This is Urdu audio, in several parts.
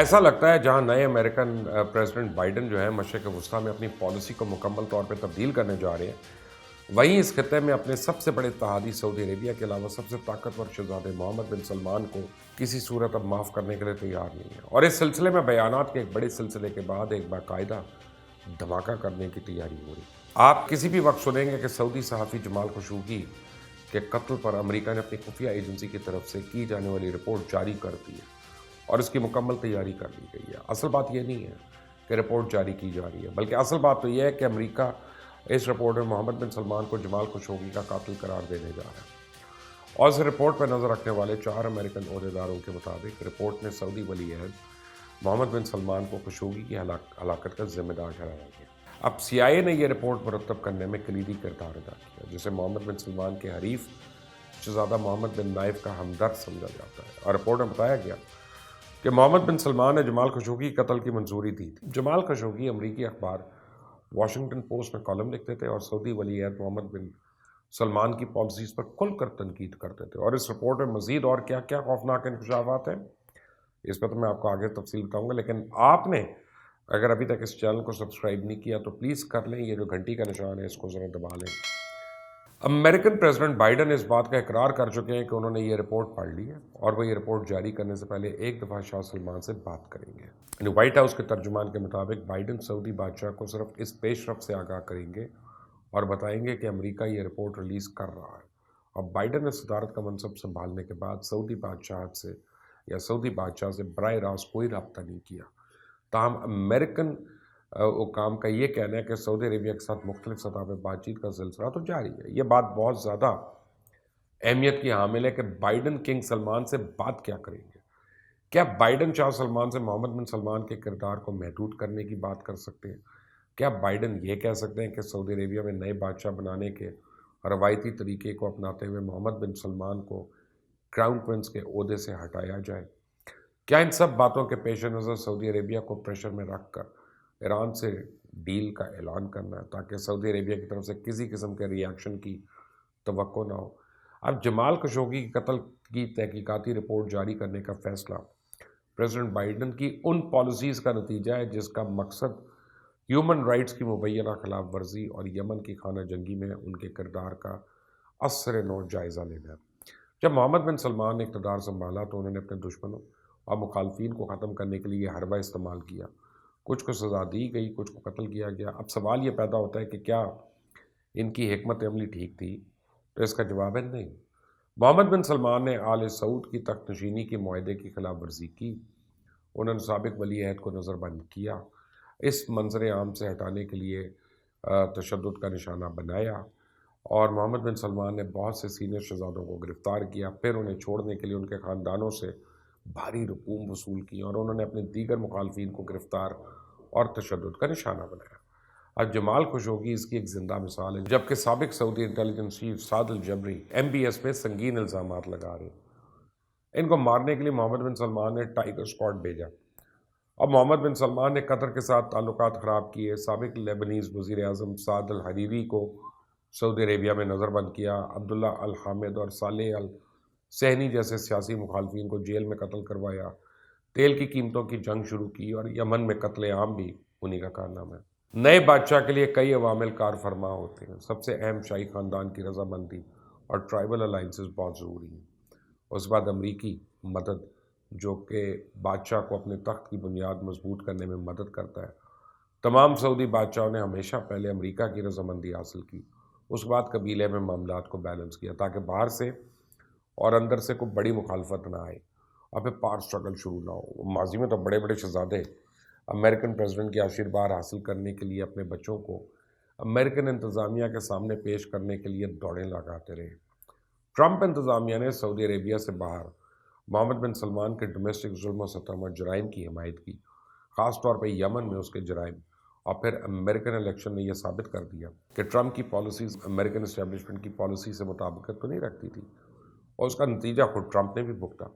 ایسا لگتا ہے جہاں نئے امریکن پریزیڈنٹ بائیڈن جو ہے مشرق وسطیٰ میں اپنی پالیسی کو مکمل طور پہ تبدیل کرنے جا رہے ہیں، وہیں اس خطے میں اپنے سب سے بڑے اتحادی سعودی عربیہ کے علاوہ سب سے طاقتور شہزادے محمد بن سلمان کو کسی صورت اب معاف کرنے کے لیے تیار نہیں ہے، اور اس سلسلے میں بیانات کے ایک بڑے سلسلے کے بعد ایک باقاعدہ دھماکہ کرنے کی تیاری ہو رہی ہے۔ آپ کسی بھی وقت سنیں گے کہ سعودی صحافی جمال خشوگی کے قتل پر امریکہ نے اپنی خفیہ ایجنسی کی طرف سے کی جانے والی رپورٹ جاری کر دی ہے اور اس کی مکمل تیاری کر لی گئی ہے۔ اصل بات یہ نہیں ہے کہ رپورٹ جاری کی جا رہی ہے، بلکہ اصل بات تو یہ ہے کہ امریکہ اس رپورٹ میں محمد بن سلمان کو جمال خشوگی کا قاتل قرار دینے جا رہا ہے، اور اس رپورٹ پر نظر رکھنے والے 4 امریکن عہدیداروں کے مطابق رپورٹ میں سعودی ولی عہد محمد بن سلمان کو خشوگی کی ہلاکت کا ذمہ دار ٹھہرایا گیا۔ اب CIA نے یہ رپورٹ مرتب کرنے میں کلیدی کردار ادا کیا، جسے محمد بن سلمان کے حریف شہزادہ محمد بن نائف کا ہمدرد سمجھا جاتا ہے، اور رپورٹ میں بتایا گیا کہ محمد بن سلمان نے جمال خشوگی کے قتل کی منظوری دی تھی۔ جمال خشوگی امریکی اخبار واشنگٹن پوسٹ میں کالم لکھتے تھے اور سعودی ولی عہد محمد بن سلمان کی پالیسیز پر کھل کر تنقید کرتے تھے، اور اس رپورٹ میں مزید اور کیا کیا خوفناک انکشافات ہیں اس پہ تو میں آپ کو آگے تفصیل بتاؤں گا، لیکن آپ نے اگر ابھی تک اس چینل کو سبسکرائب نہیں کیا تو پلیز کر لیں، یہ جو گھنٹی کا نشان ہے اس کو ذرا دبا لیں۔ امریکن پریزیڈنٹ بائیڈن اس بات کا اقرار کر چکے ہیں کہ انہوں نے یہ رپورٹ پڑھ لی ہے، اور وہ یہ رپورٹ جاری کرنے سے پہلے ایک دفعہ شاہ سلمان سے بات کریں گے۔ وائٹ ہاؤس کے ترجمان کے مطابق بائیڈن سعودی بادشاہ کو صرف اس پیش رفت سے آگاہ کریں گے اور بتائیں گے کہ امریکہ یہ رپورٹ ریلیز کر رہا ہے، اور بائیڈن نے صدارت کا منصب سنبھالنے کے بعد سعودی بادشاہ سے براہ راست کوئی رابطہ نہیں کیا۔ تاہم امریکن حکام کا یہ کہنا ہے کہ سعودی عربیہ کے ساتھ مختلف سطح پہ بات چیت کا سلسلہ تو جاری ہے۔ یہ بات بہت زیادہ اہمیت کی حامل ہے کہ بائیڈن کنگ سلمان سے بات کیا کریں گے۔ کیا بائیڈن شاہ سلمان سے محمد بن سلمان کے کردار کو محدود کرنے کی بات کر سکتے ہیں؟ کیا بائیڈن یہ کہہ سکتے ہیں کہ سعودی عربیہ میں نئے بادشاہ بنانے کے روایتی طریقے کو اپناتے ہوئے محمد بن سلمان کو کراؤن پرنس کے عہدے سے ہٹایا جائے؟ کیا ان سب باتوں کے پیش نظر سعودی عربیہ کو پریشر میں رکھ کر ایران سے ڈیل کا اعلان کرنا ہے تاکہ سعودی عربیہ کی طرف سے کسی قسم کے ری ایکشن کی توقع نہ ہو؟ اب جمال خشوگی کے قتل کی تحقیقاتی رپورٹ جاری کرنے کا فیصلہ پریزیڈنٹ بائیڈن کی ان پالیسیز کا نتیجہ ہے جس کا مقصد ہیومن رائٹس کی مبینہ خلاف ورزی اور یمن کی خانہ جنگی میں ان کے کردار کا اثر نو جائزہ لینا ہے۔ جب محمد بن سلمان نے اقتدار سنبھالا تو انہوں نے اپنے دشمنوں اور مخالفین کو ختم کرنے کے لیے حربہ استعمال کیا، کچھ کو سزا دی گئی، کچھ کو قتل کیا گیا۔ اب سوال یہ پیدا ہوتا ہے کہ کیا ان کی حکمت عملی ٹھیک تھی؟ تو اس کا جواب ہے نہیں۔ محمد بن سلمان نے آل سعود کی تخت نشینی کے معاہدے کی خلاف ورزی کی، انہوں نے سابق ولی عہد کو نظر بند کیا، اس منظر عام سے ہٹانے کے لیے تشدد کا نشانہ بنایا، اور محمد بن سلمان نے بہت سے سینئر شہزادوں کو گرفتار کیا، پھر انہیں چھوڑنے کے لیے ان کے خاندانوں سے بھاری رقوم وصول کی، اور انہوں نے اپنے دیگر مخالفین کو گرفتار اور تشدد کا نشانہ بنایا۔ اب جمال خشوگی اس کی ایک زندہ مثال ہے، جبکہ سابق سعودی انٹیلیجنس چیف سعد الجبری MBS پہ سنگین الزامات لگا رہے ہیں۔ ان کو مارنے کے لیے محمد بن سلمان نے ٹائیگر اسکواڈ بھیجا۔ اب محمد بن سلمان نے قطر کے ساتھ تعلقات خراب کیے، سابق لیبنیز وزیر اعظم سعد الحریری کو سعودی عربیہ میں نظر بند کیا، عبداللہ الحامد اور صالح السہنی جیسے سیاسی مخالفین کو جیل میں قتل کروایا، تیل کی قیمتوں کی جنگ شروع کی، اور یمن میں قتل عام بھی انہی کا کارنامہ ہے۔ نئے بادشاہ کے لیے کئی عوامل کار فرما ہوتے ہیں، سب سے اہم شاہی خاندان کی رضامندی اور ٹرائبل الائنسز بہت ضروری ہیں۔ اس بعد امریکی مدد جو کہ بادشاہ کو اپنے تخت کی بنیاد مضبوط کرنے میں مدد کرتا ہے۔ تمام سعودی بادشاہوں نے ہمیشہ پہلے امریکہ کی رضامندی حاصل کی، اس بعد قبیلے میں معاملات کو بیلنس کیا تاکہ باہر سے اور اندر سے کوئی بڑی مخالفت نہ آئے اور پھر پار سٹرگل شروع نہ ہو۔ ماضی میں تو بڑے بڑے شہزادے امریکن پریزیڈنٹ کی آشیرواد حاصل کرنے کے لیے اپنے بچوں کو امریکن انتظامیہ کے سامنے پیش کرنے کے لیے دوڑیں لگاتے رہے۔ ٹرمپ انتظامیہ نے سعودی عربیہ سے باہر محمد بن سلمان کے ڈومیسٹک ظلم و ستم اور جرائم کی حمایت کی، خاص طور پہ یمن میں اس کے جرائم، اور پھر امریکن الیکشن نے یہ ثابت کر دیا کہ ٹرمپ کی پالیسیز امریکن اسٹیبلشمنٹ کی پالیسی سے مطابقت تو نہیں رکھتی تھی، اور اس کا نتیجہ خود ٹرمپ نے بھی بھگتا۔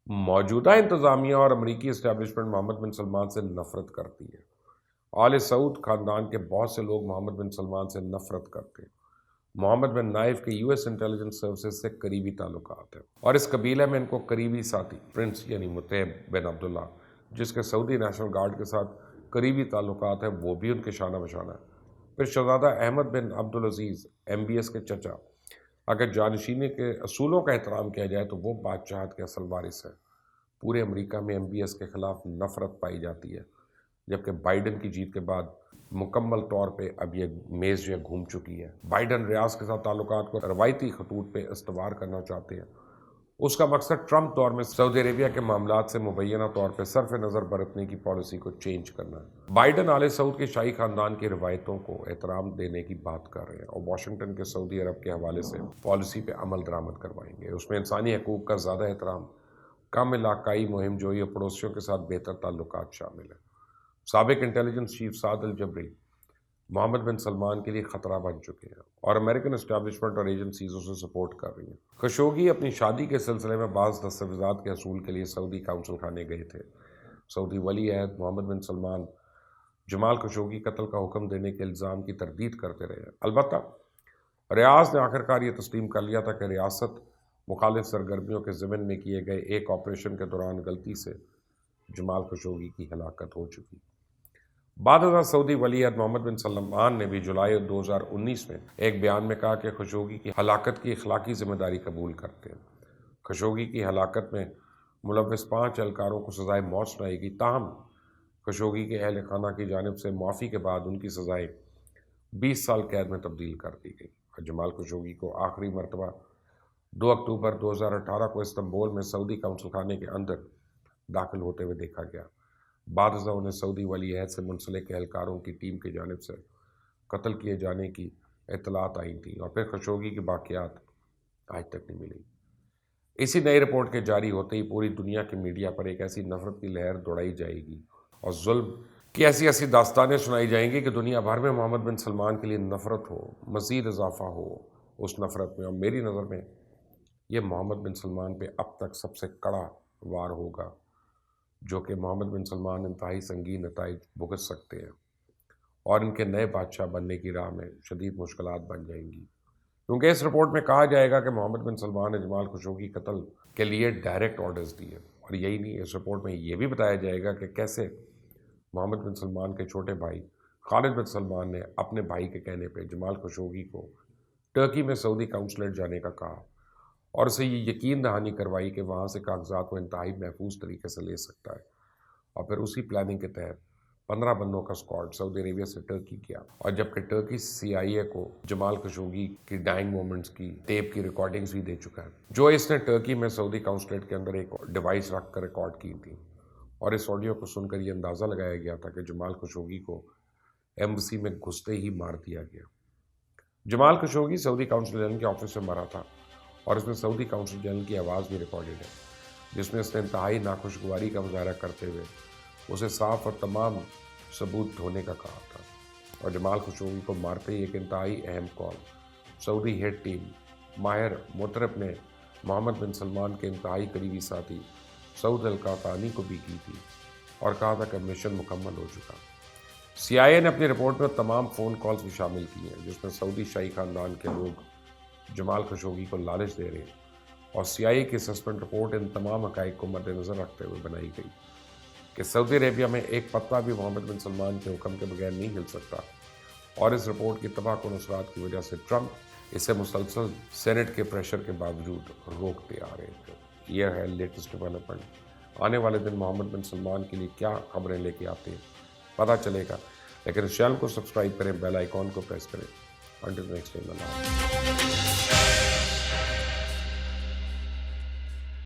موجودہ انتظامیہ اور امریکی اسٹیبلشمنٹ محمد بن سلمان سے نفرت کرتی ہے۔ آل سعود خاندان کے بہت سے لوگ محمد بن سلمان سے نفرت کرتے ہیں۔ محمد بن نائف کے US انٹیلیجنس سروسز سے قریبی تعلقات ہیں، اور اس قبیلے میں ان کو قریبی ساتھی پرنس یعنی متعب بن عبداللہ جس کے سعودی نیشنل گارڈ کے ساتھ قریبی تعلقات ہیں، وہ بھی ان کے شانہ بشانہ ہے۔ پھر شہزادہ احمد بن عبدالعزیز MBS کے چچا، اگر جانشینی کے اصولوں کا احترام کیا جائے تو وہ بادشاہت کے اصل وارث ہیں۔ پورے امریکہ میں MBS کے خلاف نفرت پائی جاتی ہے، جبکہ بائیڈن کی جیت کے بعد مکمل طور پہ اب یہ میز جو ہے گھوم چکی ہے۔ بائیڈن ریاض کے ساتھ تعلقات کو روایتی خطوط پہ استوار کرنا چاہتے ہیں۔ اس کا مقصد ٹرمپ دور میں سعودی عربیہ کے معاملات سے مبینہ طور پہ صرف نظر برتنے کی پالیسی کو چینج کرنا ہے۔ بائیڈن آل سعود کے شاہی خاندان کی روایتوں کو احترام دینے کی بات کر رہے ہیں اور واشنگٹن کے سعودی عرب کے حوالے سے پالیسی پہ عمل درآمد کروائیں گے۔ اس میں انسانی حقوق کا زیادہ احترام، کم علاقائی مہم جوئی اور پڑوسیوں کے ساتھ بہتر تعلقات شامل ہیں۔ سابق انٹیلیجنس چیف سعد الجبری محمد بن سلمان کے لیے خطرہ بن چکے ہیں اور امریکن اسٹیبلشمنٹ اور ایجنسیز اسے سپورٹ کر رہی ہیں۔ خشوگی اپنی شادی کے سلسلے میں بعض دستاویزات کے حصول کے لیے سعودی کونسل خانے گئے تھے۔ سعودی ولی عہد محمد بن سلمان جمال خشوگی قتل کا حکم دینے کے الزام کی تردید کرتے رہے، البتہ ریاض نے آخرکار یہ تسلیم کر لیا تھا کہ ریاست مخالف سرگرمیوں کے ضمن میں کیے گئے ایک آپریشن کے دوران غلطی سے جمال خشوگی کی ہلاکت ہو چکی۔ بعد ازاں سعودی ولی عہد محمد بن سلمان نے بھی جولائی 2019 میں ایک بیان میں کہا کہ خشوگی کی ہلاکت کی اخلاقی ذمہ داری قبول کرتے ہیں۔ خشوگی کی ہلاکت میں ملوث 5 اہلکاروں کو سزائے موت سنائی گئی، تاہم خشوگی کے اہل خانہ کی جانب سے معافی کے بعد ان کی سزائے 20 سال قید میں تبدیل کر دی گئی اور جمال خشوگی کو آخری مرتبہ 2 اکتوبر 2018 کو استنبول میں سعودی کونسل خانے کے اندر داخل ہوتے ہوئے دیکھا گیا۔ بعد ازاں انہیں سعودی ولی عہد سے منسلک اہلکاروں کی ٹیم کی جانب سے قتل کیے جانے کی اطلاعات آئی تھیں اور پھر خشوگی کی باقیات آج تک نہیں ملی۔ اسی نئی رپورٹ کے جاری ہوتے ہی پوری دنیا کے میڈیا پر ایک ایسی نفرت کی لہر دوڑائی جائے گی اور ظلم کی ایسی داستانیں سنائی جائیں گی کہ دنیا بھر میں محمد بن سلمان کے لیے نفرت ہو، مزید اضافہ ہو اس نفرت میں۔ اور میری نظر میں یہ محمد بن سلمان پہ اب تک سب سے کڑا وار ہوگا، جو کہ محمد بن سلمان انتہائی سنگین نتائج بھگت سکتے ہیں اور ان کے نئے بادشاہ بننے کی راہ میں شدید مشکلات بن جائیں گی، کیونکہ اس رپورٹ میں کہا جائے گا کہ محمد بن سلمان نے جمال خشوگی قتل کے لیے ڈائریکٹ آرڈرز دیے۔ اور یہی نہیں، اس رپورٹ میں یہ بھی بتایا جائے گا کہ کیسے محمد بن سلمان کے چھوٹے بھائی خالد بن سلمان نے اپنے بھائی کے کہنے پہ جمال خشوگی کو ٹرکی میں سعودی کونسلیٹ جانے کا کہا اور اسے یہ یقین دہانی کروائی کہ وہاں سے کاغذات کو انتہائی محفوظ طریقے سے لے سکتا ہے، اور پھر اسی پلاننگ کے تحت 15 بندوں کا اسکواڈ سعودی عربیہ سے ٹرکی کیا۔ اور جبکہ ٹرکی CIA کو جمال خشوگی کی ڈائنگ مومنٹس کی ٹیپ کی ریکارڈنگز بھی دے چکا ہے، جو اس نے ٹرکی میں سعودی کونسلیٹ کے اندر ایک ڈیوائس رکھ کر ریکارڈ کی تھی، اور اس آڈیو کو سن کر یہ اندازہ لگایا گیا تھا کہ جمال خشوگی کو ایمبسی میں گھستے ہی مار دیا گیا۔ جمال خشوگی سعودی کونسل جنرل کے آفس میں مرا تھا اور اس میں سعودی کونسل جنرل کی آواز بھی ریکارڈڈ ہے، جس میں اس نے انتہائی ناخوشگواری کا مظاہرہ کرتے ہوئے اسے صاف اور تمام ثبوت دھونے کا کہا تھا۔ اور جمال خشوگی کو مارتے ہی ایک انتہائی اہم کال سعودی ہیڈ ٹیم ماہر مطرب نے محمد بن سلمان کے انتہائی قریبی ساتھی سعود القحطانی کو بھی کی تھی اور کہا تھا کہ مشن مکمل ہو چکا۔ CIA نے اپنی رپورٹ میں تمام فون کالز بھی شامل کی ہیں جس میں سعودی شاہی خاندان کے لوگ جمال خشوگی کو لالچ دے رہے ہیں، اور CIA کی سسپینڈ رپورٹ ان تمام حقائق کو مد نظر رکھتے ہوئے بنائی گئی کہ سعودی عربیہ میں ایک پتا بھی محمد بن سلمان کے حکم کے بغیر نہیں ہل سکتا، اور اس رپورٹ کی تباہ کن اثرات کی وجہ سے ٹرمپ اسے مسلسل سینٹ کے پریشر کے باوجود روکتے آ رہے تھے۔ یہ ہے لیٹسٹ ڈیولپمنٹ۔ آنے والے دن محمد بن سلمان کے لیے کیا خبریں لے کے آتے ہیں پتہ چلے گا، لیکن اس چینل کو سبسکرائب کریں، بیل آئیکن کو پریس کریں۔ انٹل نیکسٹ ٹائم، اللہ حافظ۔